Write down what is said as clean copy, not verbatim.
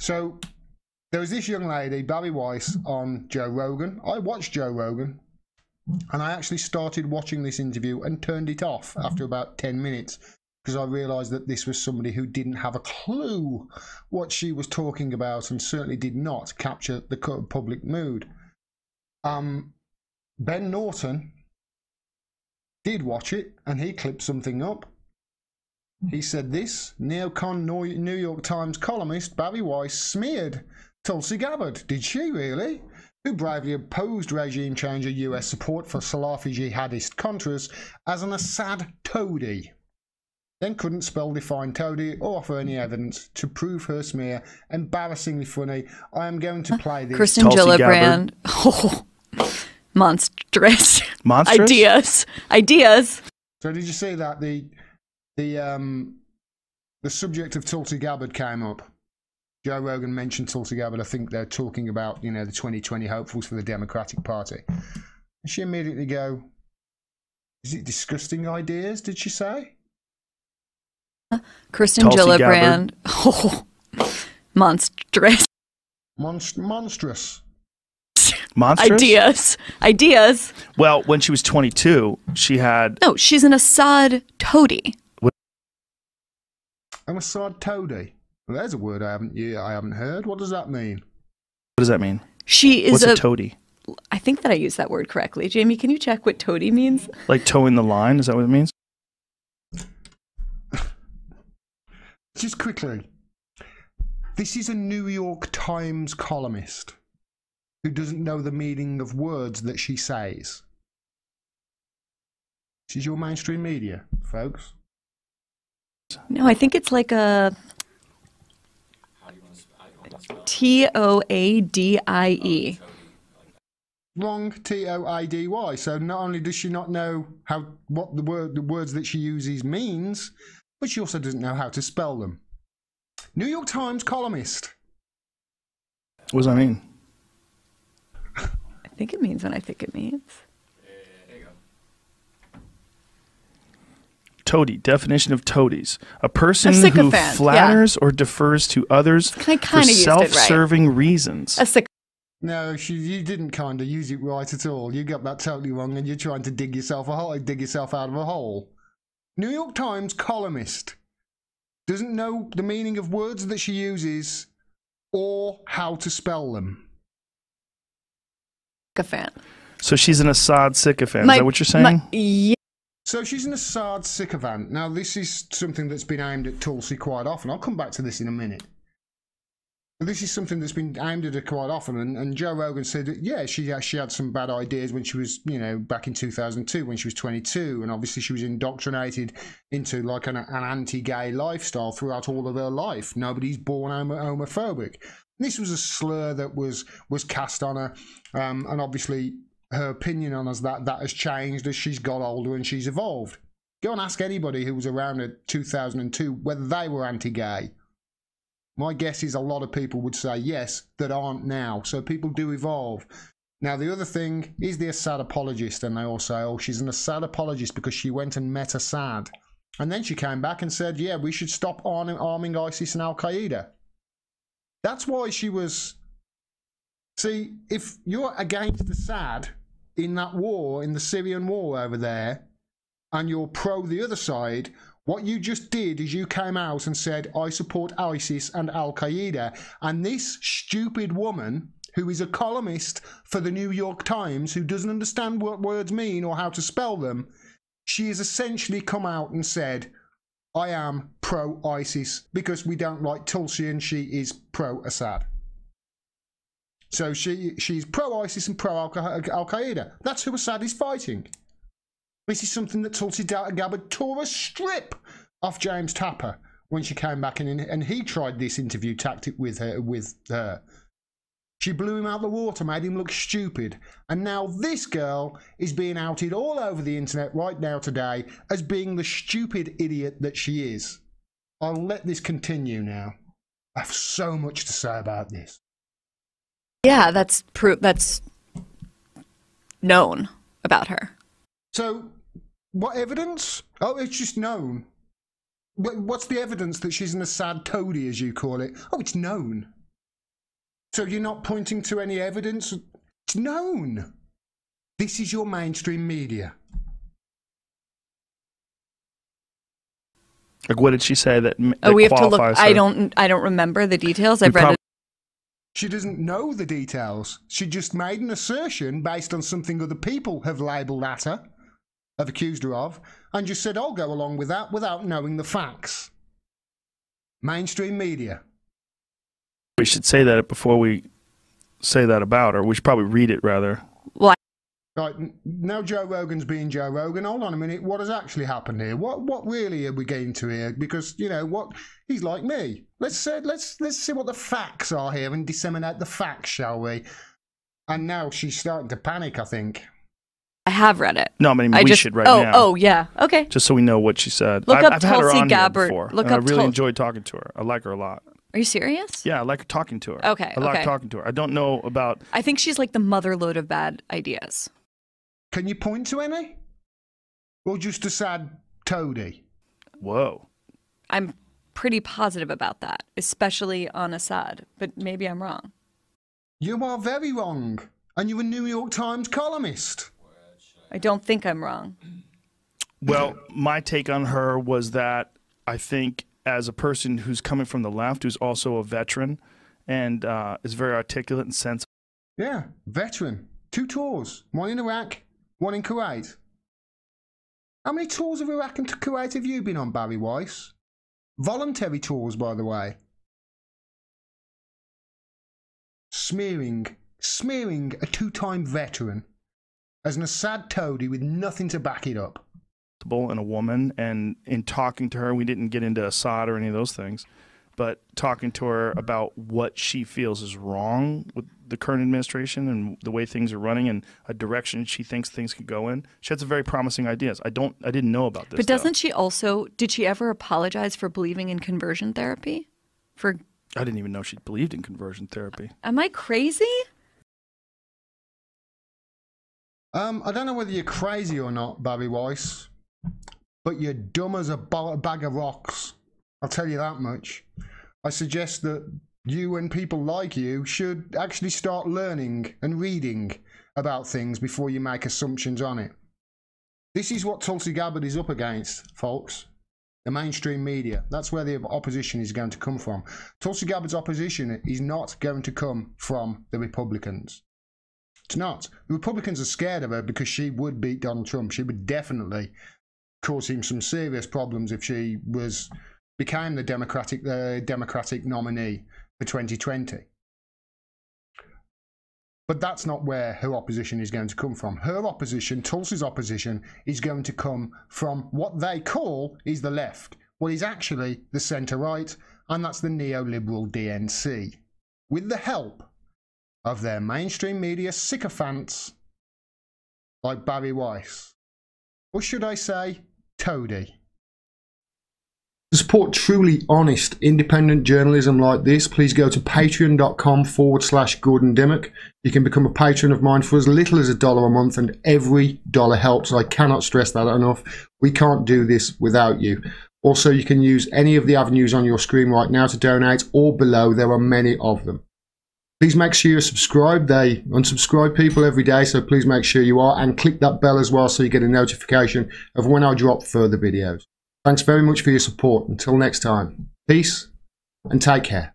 So there was this young lady, Bari Weiss, on Joe Rogan. I watched Joe Rogan, and I actually started watching this interview and turned it off after about 10 minutes because I realised that this was somebody who didn't have a clue what she was talking about and certainly did not capture the public mood. Ben Norton did watch it, and he clipped something up. He said this: neocon New York Times columnist Bari Weiss smeared Tulsi Gabbard. Did she really? Who bravely opposed regime change of US support for Salafi jihadist Contras as an Assad toady. Then couldn't spell define toady or offer any evidence to prove her smear. Embarrassingly funny. I am going to play this. Kristen Gillibrand. Oh, monstrous. Monstrous? Ideas. So did you see that the subject of Tulsi Gabbard came up? Joe Rogan mentioned Tulsi Gabbard. I think they're talking about, the 2020 hopefuls for the Democratic Party. And she immediately go, is it disgusting ideas, did she say? Kristen Gillibrand. Oh, monstrous. Monstrous. Monstrous? Ideas. Well, when she was 22, she had... No, she's an Assad toady. An Assad toady? Well, there's a word I haven't heard. What does that mean? What does that mean? She is What's a toady? I think that I used that word correctly. Jamie, can you check what toady means? Like towing the line? Is that what it means? Just quickly. This is a New York Times columnist who doesn't know the meaning of words that she says. This is your mainstream media, folks. No, I think it's like a Toadie. Wrong, Toady. So not only does she not know what the words that she uses means, but she also doesn't know how to spell them. New York Times columnist. What does that mean? I think it means what I think it means. There you go. Toady. Definition of toadies: a person who flatters or defers to others for self-serving reasons. No, you didn't kind of use it right at all. You got that totally wrong, and you're trying to dig yourself out of a hole. New York Times columnist doesn't know the meaning of words that she uses or how to spell them. Sycophant. So she's an Assad sycophant. Is that what you're saying? Yeah. So she's an Assad sycophant. Now, this is something that's been aimed at Tulsi quite often. I'll come back to this in a minute. But this is something that's been aimed at her quite often. And Joe Rogan said that, yeah, she had some bad ideas when she was, back in 2002, when she was 22. And obviously she was indoctrinated into like an anti-gay lifestyle throughout all of her life. Nobody's born homophobic. This was a slur that was cast on her. And obviously her opinion on us that has changed as she's got older and she's evolved. Go and ask anybody who was around in 2002 whether they were anti-gay. My guess is a lot of people would say yes, that aren't now. So people do evolve. Now, the other thing is the Assad apologist, and they all say, oh, she's an Assad apologist because she went and met Assad. And then she came back and said, yeah, we should stop arming ISIS and Al-Qaeda. That's why she was... See, if you're against Assad in that war, in the Syrian war over there, and you're pro the other side... What you just did is you came out and said, I support ISIS and Al-Qaeda. And this stupid woman, who is a columnist for the New York Times, who doesn't understand what words mean or how to spell them, she has essentially come out and said, I am pro-ISIS because we don't like Tulsi and she is pro-Assad. So she's pro-ISIS and pro-Al-Qaeda. That's who Assad is fighting. This is something that Tulsi Gabbard tore a strip off James Tapper when she came back and he tried this interview tactic with her. She blew him out the water, made him look stupid. And now this girl is being outed all over the internet right now today as being the stupid idiot that she is. I'll let this continue now. I have so much to say about this. Yeah, that's known about her. So, what evidence? Oh, it's just known. What's the evidence that she's an Assad toady, as you call it? Oh, it's known. So you're not pointing to any evidence? It's known. This is your mainstream media. Like, what did she say that we have to look. Her? I don't remember the details. I've read it. She doesn't know the details. She just made an assertion based on something other people have labelled at her, have accused her of, and just said, I'll go along with that without knowing the facts. Mainstream media. We should say that before we say that about her. We should probably read it, rather. Why? Right, now Joe Rogan's being Joe Rogan. Hold on a minute. What has actually happened here? What really are we getting to here? Because, you know, what he's like me. Let's see what the facts are here and disseminate the facts, shall we? And now she's starting to panic, I think. I have read it. No, I mean, we should right now. Oh, yeah. Okay. Just so we know what she said. Look up I've had her Tulsi on Gabbard. Here before, Look and up I really enjoyed talking to her. I like her a lot. Are you serious? Yeah, I like talking to her. Okay. I like talking to her. I don't know about... I think she's like the mother load of bad ideas. Can you point to any? Or just a sad toady? Whoa. I'm pretty positive about that, especially on Assad, but maybe I'm wrong. You are very wrong. And you're a New York Times columnist. I don't think I'm wrong. Well, my take on her was that I think as a person who's coming from the left, who's also a veteran and is very articulate and sensible. Yeah, veteran. 2 tours. 1 in Iraq, 1 in Kuwait. How many tours of Iraq and Kuwait have you been on, Bari Weiss? Voluntary tours, by the way. Smearing a 2-time veteran as an Assad toady with nothing to back it up. And a woman, and in talking to her, we didn't get into Assad or any of those things, but talking to her about what she feels is wrong with the current administration and the way things are running and a direction she thinks things could go in. She has some very promising ideas. I didn't know about this. But doesn't she also, did she ever apologize for believing in conversion therapy? I didn't even know she believed in conversion therapy. Am I crazy? I don't know whether you're crazy or not, Bari Weiss, but you're dumb as a bag of rocks. I'll tell you that much. I suggest that you and people like you should actually start learning and reading about things before you make assumptions on it. This is what Tulsi Gabbard is up against, folks. The mainstream media. That's where the opposition is going to come from. Tulsi Gabbard's opposition is not going to come from the Republicans. It's not. The Republicans are scared of her because she would beat Donald Trump. She would definitely cause him some serious problems if she became the Democratic nominee for 2020. But that's not where her opposition is going to come from. Her opposition, Tulsi's opposition, is going to come from what they call is the left, what is actually the centre-right, and that's the neoliberal DNC, with the help of their mainstream media sycophants like Bari Weiss. Or should I say, toady. To support truly honest, independent journalism like this, please go to patreon.com/Gordon Dimmack. You can become a patron of mine for as little as $1 a month, and every dollar helps. I cannot stress that enough. We can't do this without you. Also, you can use any of the avenues on your screen right now to donate, or below. There are many of them. Please make sure you're subscribed. They unsubscribe people every day, so please make sure you are, and click that bell as well so you get a notification of when I drop further videos. Thanks very much for your support. Until next time, peace and take care.